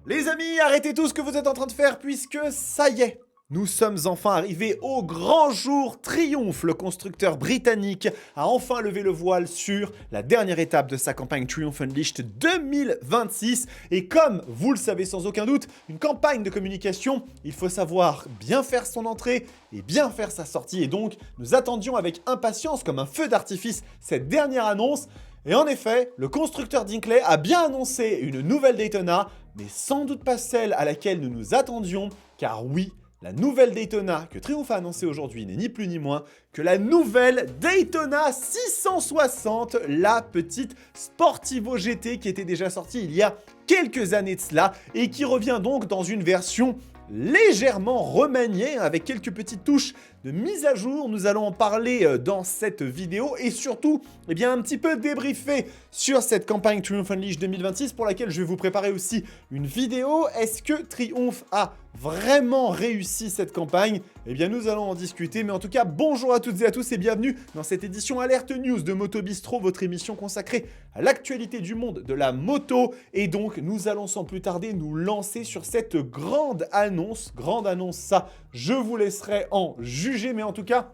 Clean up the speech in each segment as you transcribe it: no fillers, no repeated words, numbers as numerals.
Les amis, arrêtez tout ce que vous êtes en train de faire puisque ça y est, nous sommes enfin arrivés au grand jour. Triumph, le constructeur britannique, a enfin levé le voile sur la dernière étape de sa campagne Triumph Unleashed 2026. Et comme vous le savez sans aucun doute, une campagne de communication, il faut savoir bien faire son entrée et bien faire sa sortie. Et donc, nous attendions avec impatience, comme un feu d'artifice, cette dernière annonce. Et en effet, le constructeur Dinkley a bien annoncé une nouvelle Daytona, mais sans doute pas celle à laquelle nous nous attendions, car oui, la nouvelle Daytona que Triumph a annoncée aujourd'hui n'est ni plus ni moins que la nouvelle Daytona 660, la petite Sportivo GT qui était déjà sortie il y a quelques années de cela et qui revient donc dans une version légèrement remaniée avec quelques petites touches de mise à jour. Nous allons en parler dans cette vidéo et surtout un petit peu débriefer sur cette campagne Triumph Unleashed 2026 pour laquelle je vais vous préparer aussi une vidéo. Est-ce que Triumph a vraiment réussi cette campagne? Nous allons en discuter, mais en tout cas, bonjour à toutes et à tous et bienvenue dans cette édition Alerte News de Moto Bistro, votre émission consacrée à l'actualité du monde de la moto. Et donc, nous allons sans plus tarder nous lancer sur cette grande annonce. Grande annonce, ça, je vous laisserai en juger, mais en tout cas,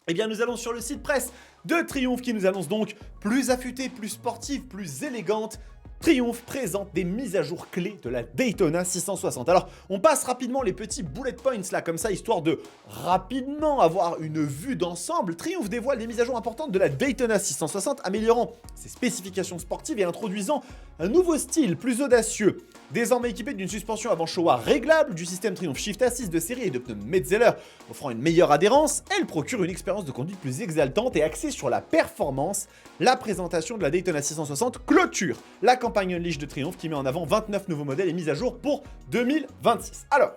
nous allons sur le site presse de Triumph qui nous annonce donc plus affûtée, plus sportive, plus élégante. Triumph présente des mises à jour clés de la Daytona 660. Alors, on passe rapidement les petits bullet points là, comme ça, histoire de rapidement avoir une vue d'ensemble. Triumph dévoile des mises à jour importantes de la Daytona 660, améliorant ses spécifications sportives et introduisant un nouveau style plus audacieux. Désormais équipé d'une suspension avant Showa réglable, du système Triumph Shift Assist de série et de pneus Metzeler offrant une meilleure adhérence, elle procure une expérience de conduite plus exaltante et axée sur la performance. La présentation de la Daytona 660 clôture la campagne Unleashed de Triumph qui met en avant 29 nouveaux modèles et mises à jour pour 2026. Alors,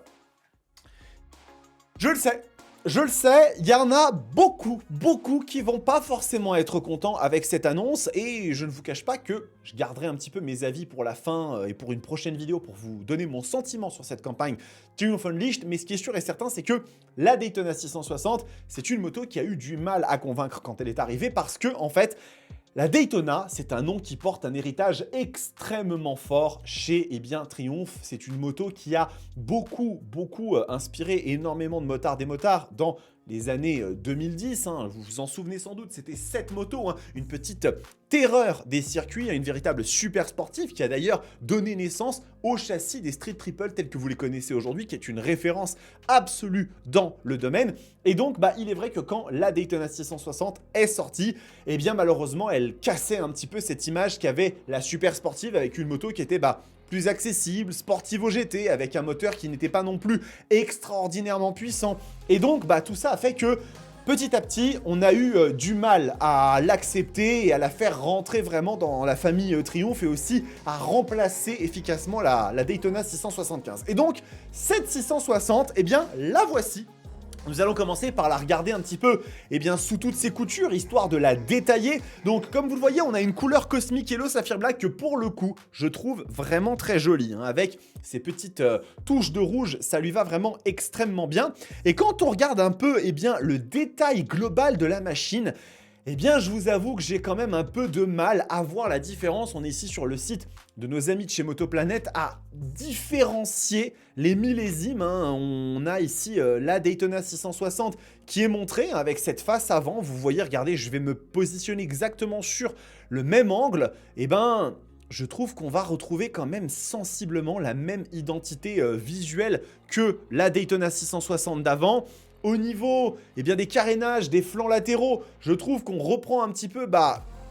je le sais, il y en a beaucoup qui vont pas forcément être contents avec cette annonce et je ne vous cache pas que je garderai un petit peu mes avis pour la fin et pour une prochaine vidéo pour vous donner mon sentiment sur cette campagne Triumph Unleashed, mais ce qui est sûr et certain, c'est que la Daytona 660, c'est une moto qui a eu du mal à convaincre quand elle est arrivée parce que, en fait, la Daytona, c'est un nom qui porte un héritage extrêmement fort chez Triumph. C'est une moto qui a beaucoup inspiré énormément de motards des motards dans les années 2010. Vous vous en souvenez sans doute, c'était cette moto, une petite terreur des circuits, une véritable super sportive qui a d'ailleurs donné naissance au châssis des Street Triple tels que vous les connaissez aujourd'hui, qui est une référence absolue dans le domaine. Et donc, il est vrai que quand la Daytona 660 est sortie, malheureusement, elle cassait un petit peu cette image qu'avait la super sportive avec une moto qui était plus accessible, Sportivo GT, avec un moteur qui n'était pas non plus extraordinairement puissant. Et donc, tout ça a fait que petit à petit, on a eu du mal à l'accepter et à la faire rentrer vraiment dans la famille Triumph et aussi à remplacer efficacement la Daytona 675. Et donc, cette 660, la voici. Nous allons commencer par la regarder un petit peu sous toutes ses coutures, histoire de la détailler. Donc, comme vous le voyez, on a une couleur Cosmic Yellow Sapphire Black que pour le coup, je trouve vraiment très jolie. Avec ces petites touches de rouge, ça lui va vraiment extrêmement bien. Et quand on regarde un peu le détail global de la machine, je vous avoue que j'ai quand même un peu de mal à voir la différence. On est ici sur le site de nos amis de chez Motoplanet à différencier les millésimes. On a ici la Daytona 660 qui est montrée avec cette face avant. Vous voyez, regardez, je vais me positionner exactement sur le même angle. Je trouve qu'on va retrouver quand même sensiblement la même identité visuelle que la Daytona 660 d'avant. Au niveau des carénages, des flancs latéraux, je trouve qu'on reprend un petit peu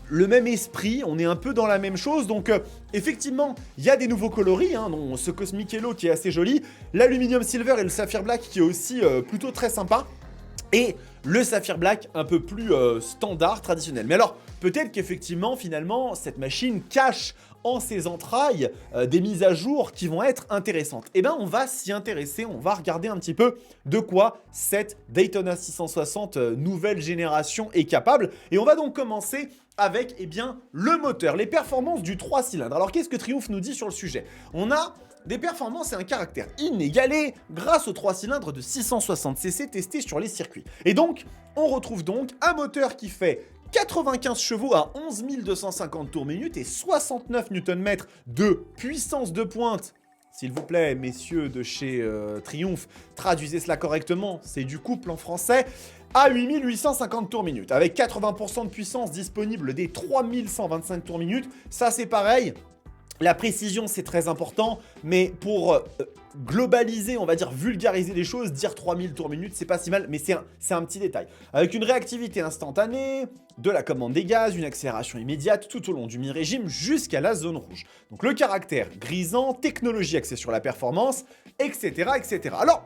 le même esprit, on est un peu dans la même chose. Donc effectivement, il y a des nouveaux coloris, dont ce Cosmic Yellow qui est assez joli, l'Aluminium Silver et le Sapphire Black qui est aussi plutôt très sympa, et le Sapphire Black un peu plus standard, traditionnel. Mais alors, peut-être qu'effectivement, finalement, cette machine cache en ses entrailles des mises à jour qui vont être intéressantes. On va s'y intéresser, on va regarder un petit peu de quoi cette Daytona 660 nouvelle génération est capable. Et on va donc commencer avec le moteur, les performances du 3 cylindres. Alors qu'est-ce que Triumph nous dit sur le sujet? On a des performances et un caractère inégalé grâce au 3 cylindres de 660cc testé sur les circuits. Et donc, on retrouve donc un moteur qui fait 95 chevaux à 11 250 tours minute et 69 Nm de puissance de pointe s'il vous plaît, messieurs de chez Triumph, traduisez cela correctement, c'est du couple en français, à 8850 tours minute, avec 80% de puissance disponible des 3125 tours minute. Ça, c'est pareil. La précision, c'est très important, mais pour globaliser, on va dire vulgariser les choses, dire 3000 tours minute, c'est pas si mal, mais c'est un petit détail. Avec une réactivité instantanée, de la commande des gaz, une accélération immédiate tout au long du mi-régime jusqu'à la zone rouge. Donc le caractère grisant, technologie axée sur la performance, etc. etc. Alors,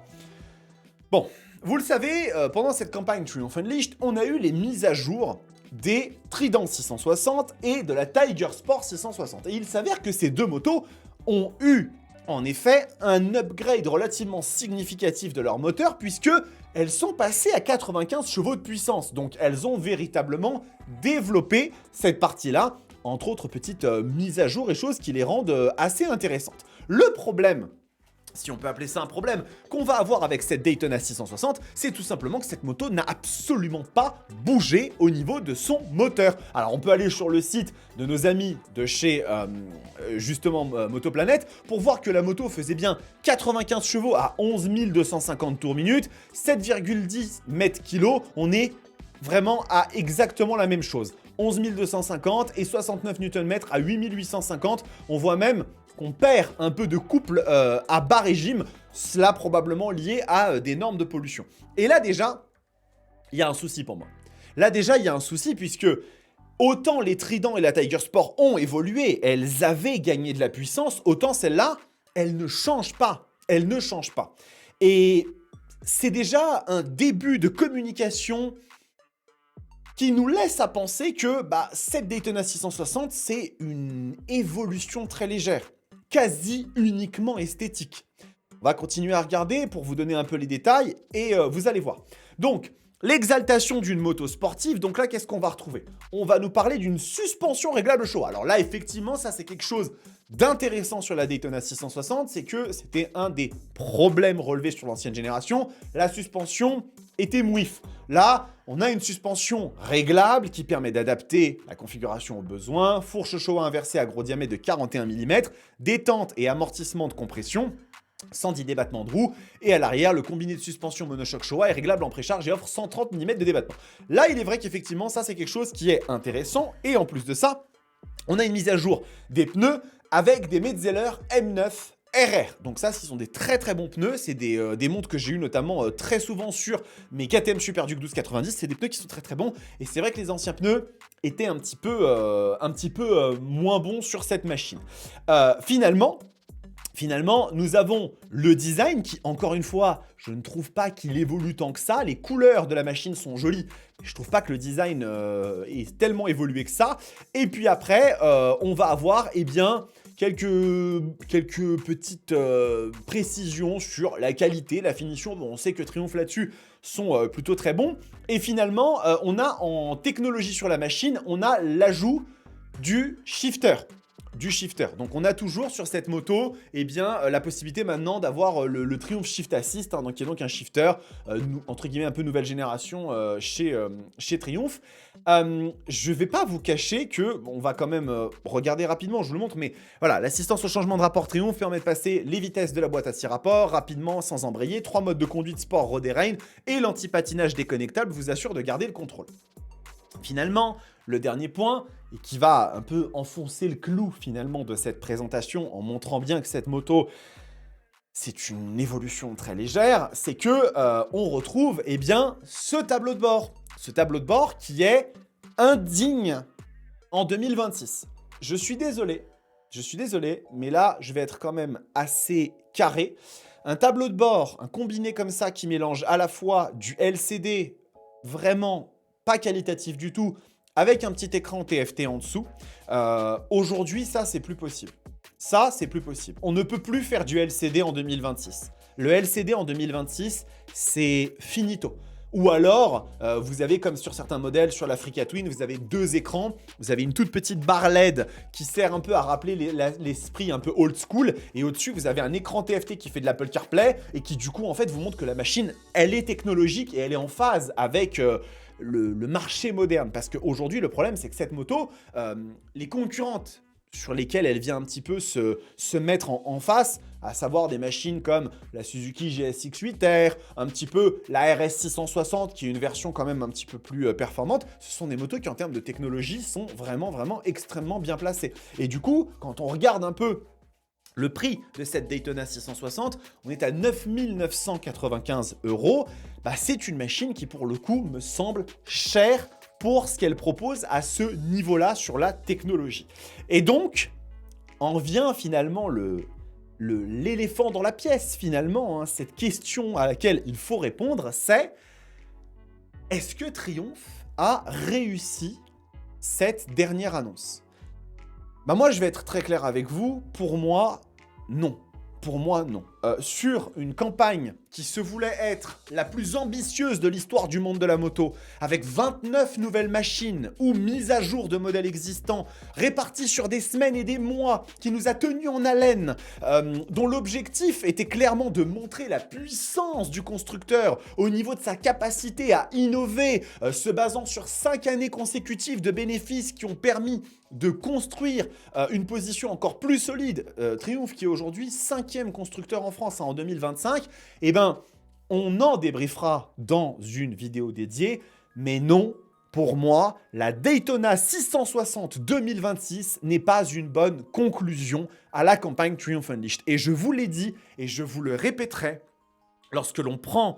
bon, vous le savez, pendant cette campagne Triumph Unleashed, on a eu les mises à jour des Trident 660 et de la Tiger Sport 660. Et il s'avère que ces deux motos ont eu, en effet, un upgrade relativement significatif de leur moteur, puisque elles sont passées à 95 chevaux de puissance. Donc elles ont véritablement développé cette partie-là, entre autres petites mises à jour et choses qui les rendent assez intéressantes. Le problème, si on peut appeler ça un problème, qu'on va avoir avec cette Daytona 660, c'est tout simplement que cette moto n'a absolument pas bougé au niveau de son moteur. Alors on peut aller sur le site de nos amis de chez, justement, Motoplanète, pour voir que la moto faisait bien 95 chevaux à 11 250 tours minute, 7,10 mètres-kg, on est vraiment à exactement la même chose. 11 250 et 69 Nm à 8850, on voit même qu'on perd un peu de couple à bas régime, cela probablement lié à des normes de pollution. Et là déjà, il y a un souci pour moi. Là déjà, il y a un souci puisque autant les Trident et la Tiger Sport ont évolué, elles avaient gagné de la puissance, autant celle-là, elle ne change pas. Elle ne change pas. Et c'est déjà un début de communication qui nous laisse à penser que cette Daytona 660, c'est une évolution très légère, quasi uniquement esthétique. On va continuer à regarder pour vous donner un peu les détails et vous allez voir. Donc, l'exaltation d'une moto sportive, donc là, qu'est-ce qu'on va retrouver? On va nous parler d'une suspension réglable chaud. Alors là, effectivement, ça, c'est quelque chose d'intéressant sur la Daytona 660, c'est que c'était un des problèmes relevés sur l'ancienne génération. La suspension était mouif. Là, on a une suspension réglable qui permet d'adapter la configuration aux besoins, fourche Showa inversée à gros diamètre de 41 mm, détente et amortissement de compression, 110 débattements de roues, et à l'arrière, le combiné de suspension monochoc Showa est réglable en précharge et offre 130 mm de débattement. Là, il est vrai qu'effectivement, ça c'est quelque chose qui est intéressant, et en plus de ça, on a une mise à jour des pneus avec des Metzeler M9 RR. Donc ça, ce sont des très très bons pneus. C'est des montres que j'ai eu notamment très souvent sur mes KTM Super Duke 1290. C'est des pneus qui sont très très bons. Et c'est vrai que les anciens pneus étaient un petit peu moins bons sur cette machine. Finalement, nous avons le design qui, encore une fois, je ne trouve pas qu'il évolue tant que ça. Les couleurs de la machine sont jolies. Je trouve pas que le design est tellement évolué que ça. Et puis après, on va avoir, eh bien, quelques petites précisions sur la qualité, la finition. Bon, on sait que Triumph là-dessus sont plutôt très bons. Et finalement, on a en technologie sur la machine, on a l'ajout du shifter. Donc on a toujours sur cette moto la possibilité maintenant d'avoir le Triumph Shift Assist, qui est donc un shifter, entre guillemets un peu nouvelle génération chez Triumph. Je vais pas vous cacher que, on va quand même regarder rapidement, je vous le montre, mais voilà, l'assistance au changement de rapport Triumph permet de passer les vitesses de la boîte à 6 rapports rapidement sans embrayer, 3 modes de conduite sport, road et rain, et l'anti-patinage déconnectable vous assure de garder le contrôle. Finalement, le dernier point, et qui va un peu enfoncer le clou finalement de cette présentation en montrant bien que cette moto, c'est une évolution très légère, c'est que on retrouve ce tableau de bord. Ce tableau de bord qui est indigne en 2026. Je suis désolé, mais là, je vais être quand même assez carré. Un tableau de bord, un combiné comme ça qui mélange à la fois du LCD vraiment pas qualitatif du tout, avec un petit écran TFT en dessous. Aujourd'hui, ça, c'est plus possible. On ne peut plus faire du LCD en 2026. Le LCD en 2026, c'est finito. Ou alors, vous avez comme sur certains modèles, sur l'Africa Twin, vous avez 2 écrans, vous avez une toute petite barre LED qui sert un peu à rappeler l'esprit un peu old school, et au-dessus, vous avez un écran TFT qui fait de l'Apple CarPlay, et qui du coup, en fait, vous montre que la machine, elle est technologique, et elle est en phase avec le marché moderne. Parce qu'aujourd'hui, le problème, c'est que cette moto, les concurrentes sur lesquelles elle vient un petit peu se mettre en face, à savoir des machines comme la Suzuki GSX-8R, un petit peu la RS660 qui est une version quand même un petit peu plus performante. Ce sont des motos qui en termes de technologie sont vraiment extrêmement bien placées. Et du coup, quand on regarde un peu le prix de cette Daytona 660, on est à 9 995 €. Bah, c'est une machine qui, pour le coup, me semble chère pour ce qu'elle propose à ce niveau-là sur la technologie. Et donc, en vient finalement l'éléphant dans la pièce, finalement, hein, cette question à laquelle il faut répondre, c'est est-ce que Triumph a réussi cette dernière annonce? Bah moi, je vais être très clair avec vous. Pour moi, non. Pour moi, non. Sur une campagne qui se voulait être la plus ambitieuse de l'histoire du monde de la moto, avec 29 nouvelles machines ou mises à jour de modèles existants, réparties sur des semaines et des mois, qui nous a tenus en haleine, dont l'objectif était clairement de montrer la puissance du constructeur au niveau de sa capacité à innover, se basant sur 5 années consécutives de bénéfices qui ont permis de construire une position encore plus solide. Triumph, qui est aujourd'hui 5e constructeur en France en 2025, eh ben, on en débriefera dans une vidéo dédiée, mais non, pour moi, la Daytona 660 2026 n'est pas une bonne conclusion à la campagne Triumph Unleashed. Et je vous l'ai dit, et je vous le répéterai, lorsque l'on prend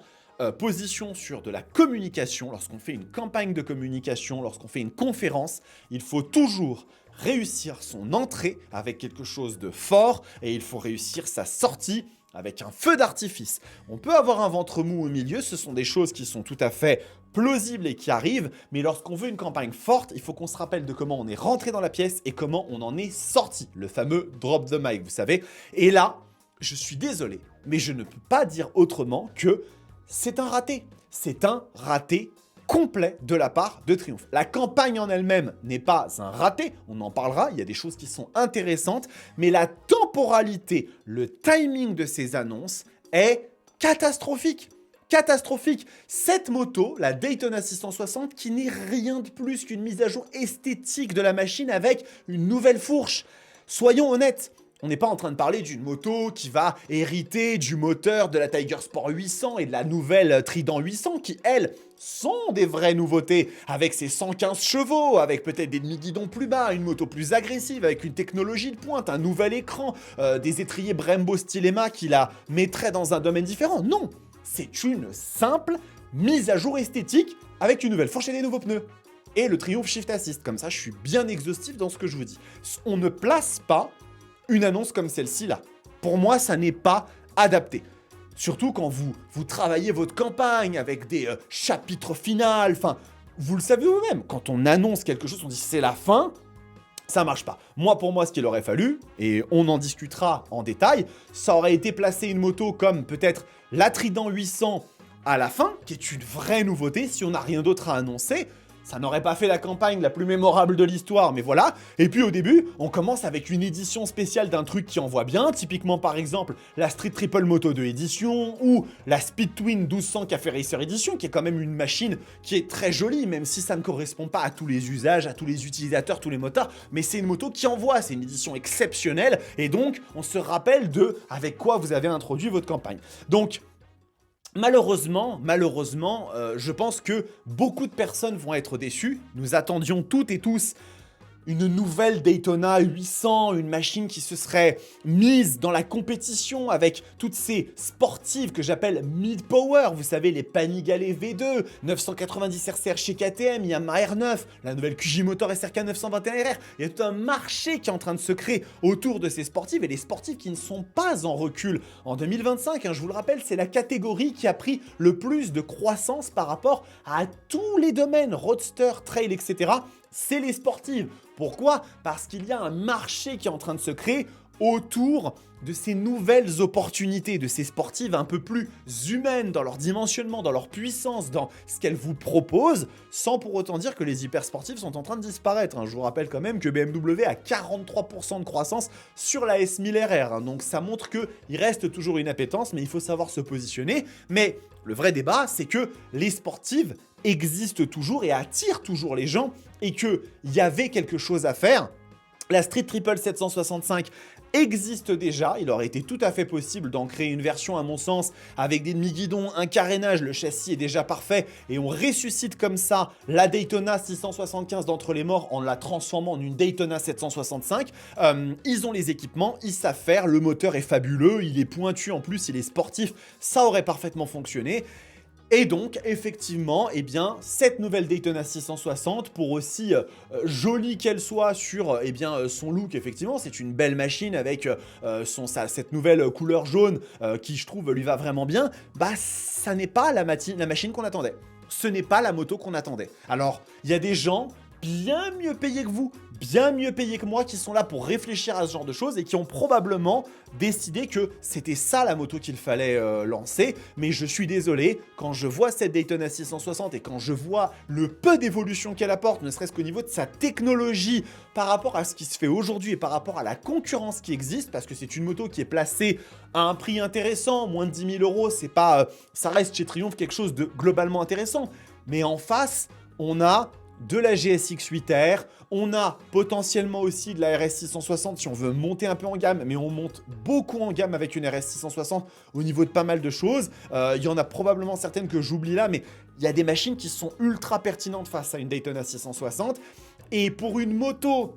position sur de la communication, lorsqu'on fait une campagne de communication, lorsqu'on fait une conférence, il faut toujours réussir son entrée avec quelque chose de fort et il faut réussir sa sortie avec un feu d'artifice. On peut avoir un ventre mou au milieu, ce sont des choses qui sont tout à fait plausibles et qui arrivent, mais lorsqu'on veut une campagne forte, il faut qu'on se rappelle de comment on est rentré dans la pièce et comment on en est sorti, le fameux drop the mic, vous savez. Et là, je suis désolé, mais je ne peux pas dire autrement que c'est un raté. C'est un raté complet de la part de Triumph. La campagne en elle-même n'est pas un raté, on en parlera, il y a des choses qui sont intéressantes, mais la temporalité, le timing de ces annonces est catastrophique. Catastrophique. Cette moto, la Daytona 660, qui n'est rien de plus qu'une mise à jour esthétique de la machine avec une nouvelle fourche. Soyons honnêtes. On n'est pas en train de parler d'une moto qui va hériter du moteur de la Tiger Sport 800 et de la nouvelle Trident 800 qui, elles, sont des vraies nouveautés avec ses 115 chevaux, avec peut-être des demi-guidons plus bas, une moto plus agressive, avec une technologie de pointe, un nouvel écran, des étriers Brembo Stylema qui la mettraient dans un domaine différent. Non, c'est une simple mise à jour esthétique avec une nouvelle fourche et des nouveaux pneus. Et le Triumph Shift Assist, comme ça je suis bien exhaustif dans ce que je vous dis. On ne place pas une annonce comme celle-ci là. Pour moi, ça n'est pas adapté. Surtout quand vous travaillez votre campagne avec des chapitres finaux. Enfin, vous le savez vous-même. Quand on annonce quelque chose, on dit c'est la fin. Ça marche pas. Moi, pour moi, ce qu'il aurait fallu, et on en discutera en détail, ça aurait été placer une moto comme peut-être la Trident 800 à la fin, qui est une vraie nouveauté si on n'a rien d'autre à annoncer. Ça n'aurait pas fait la campagne la plus mémorable de l'histoire, mais voilà. Et puis au début, on commence avec une édition spéciale d'un truc qui envoie bien, typiquement par exemple la Street Triple Moto 2 Edition ou la Speed Twin 1200 Café Racer Edition, qui est quand même une machine qui est très jolie, même si ça ne correspond pas à tous les usages, à tous les utilisateurs, tous les motards, mais c'est une moto qui envoie, c'est une édition exceptionnelle, et donc on se rappelle de avec quoi vous avez introduit votre campagne. Donc, malheureusement, je pense que beaucoup de personnes vont être déçues. Nous attendions toutes et tous une nouvelle Daytona 800, une machine qui se serait mise dans la compétition avec toutes ces sportives que j'appelle mid-power, vous savez, les Panigale V2, 990 RCR chez KTM, Yamaha R9, la nouvelle QJ Motor SRK 921RR. Il y a tout un marché qui est en train de se créer autour de ces sportives et les sportives qui ne sont pas en recul. En 2025, je vous le rappelle, c'est la catégorie qui a pris le plus de croissance par rapport à tous les domaines, roadster, trail, etc. C'est les sportives. Pourquoi? Parce qu'il y a un marché qui est en train de se créer autour de ces nouvelles opportunités, de ces sportives un peu plus humaines dans leur dimensionnement, dans leur puissance, dans ce qu'elles vous proposent, sans pour autant dire que les hypersportives sont en train de disparaître. Je vous rappelle quand même que BMW a 43% de croissance sur la S1000 RR. Donc ça montre qu'il reste toujours une appétence, mais il faut savoir se positionner. Mais le vrai débat, c'est que les sportives existent toujours et attirent toujours les gens et qu'il y avait quelque chose à faire La Street Triple 765 existe déjà, il aurait été tout à fait possible d'en créer une version à mon sens avec des demi-guidons, un carénage, le châssis est déjà parfait et on ressuscite comme ça la Daytona 675 d'entre les morts en la transformant en une Daytona 765. Ils ont les équipements, ils savent faire, le moteur est fabuleux, il est pointu en plus, il est sportif, ça aurait parfaitement fonctionné. Et donc, effectivement, eh bien, cette nouvelle Daytona 660, pour aussi jolie qu'elle soit sur son look, effectivement, c'est une belle machine avec cette nouvelle couleur jaune qui, je trouve, lui va vraiment bien, bah, ça n'est pas la machine qu'on attendait. Ce n'est pas la moto qu'on attendait. Alors, il y a des gens bien mieux payés que vous, bien mieux payés que moi, qui sont là pour réfléchir à ce genre de choses et qui ont probablement décidé que c'était ça la moto qu'il fallait lancer. Mais je suis désolé, quand je vois cette Daytona 660 et quand je vois le peu d'évolution qu'elle apporte, ne serait-ce qu'au niveau de sa technologie par rapport à ce qui se fait aujourd'hui et par rapport à la concurrence qui existe, parce que c'est une moto qui est placée à un prix intéressant, moins de 10 000 €, c'est pas, ça reste chez Triumph quelque chose de globalement intéressant. Mais en face, on a de la GSX 8R, on a potentiellement aussi de la RS 660 si on veut monter un peu en gamme, mais on monte beaucoup en gamme avec une RS 660 au niveau de pas mal de choses. Il y en a probablement certaines que j'oublie là, mais il y a des machines qui sont ultra pertinentes face à une Daytona 660. Et pour une moto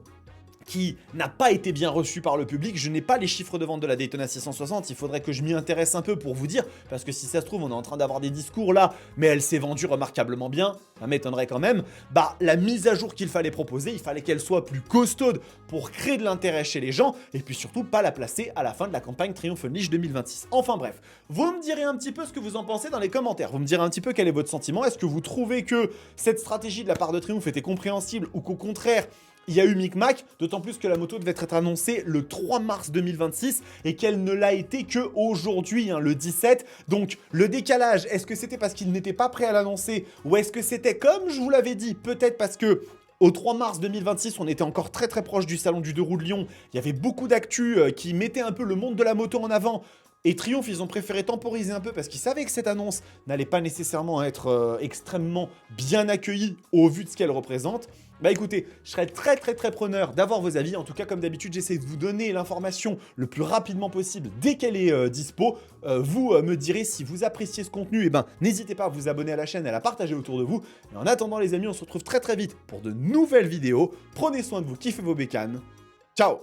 qui n'a pas été bien reçu par le public. Je n'ai pas les chiffres de vente de la Daytona 660, il faudrait que je m'y intéresse un peu pour vous dire, parce que si ça se trouve, on est en train d'avoir des discours là, mais elle s'est vendue remarquablement bien, ça m'étonnerait quand même. Bah, la mise à jour qu'il fallait proposer, il fallait qu'elle soit plus costaude pour créer de l'intérêt chez les gens, et puis surtout pas la placer à la fin de la campagne Triumph Unleashed 2026. Enfin bref, vous me direz un petit peu ce que vous en pensez dans les commentaires, vous me direz un petit peu quel est votre sentiment, est-ce que vous trouvez que cette stratégie de la part de Triumph était compréhensible, ou qu'au contraire, il y a eu micmac, d'autant plus que la moto devait être annoncée le 3 mars 2026 et qu'elle ne l'a été qu'aujourd'hui, le 17. Donc le décalage, est-ce que c'était parce qu'il n'était pas prêt à l'annoncer ou est-ce que c'était, comme je vous l'avais dit, peut-être parce que au 3 mars 2026, on était encore très très proche du salon du 2 roues de Lyon. Il y avait beaucoup d'actu qui mettaient un peu le monde de la moto en avant. Et Triumph, ils ont préféré temporiser un peu parce qu'ils savaient que cette annonce n'allait pas nécessairement être extrêmement bien accueillie au vu de ce qu'elle représente. Bah écoutez, je serais très preneur d'avoir vos avis. En tout cas, comme d'habitude, j'essaie de vous donner l'information le plus rapidement possible dès qu'elle est dispo. Vous me direz si vous appréciez ce contenu, et n'hésitez pas à vous abonner à la chaîne et à la partager autour de vous. Et en attendant les amis, on se retrouve très vite pour de nouvelles vidéos. Prenez soin de vous, kiffez vos bécanes. Ciao!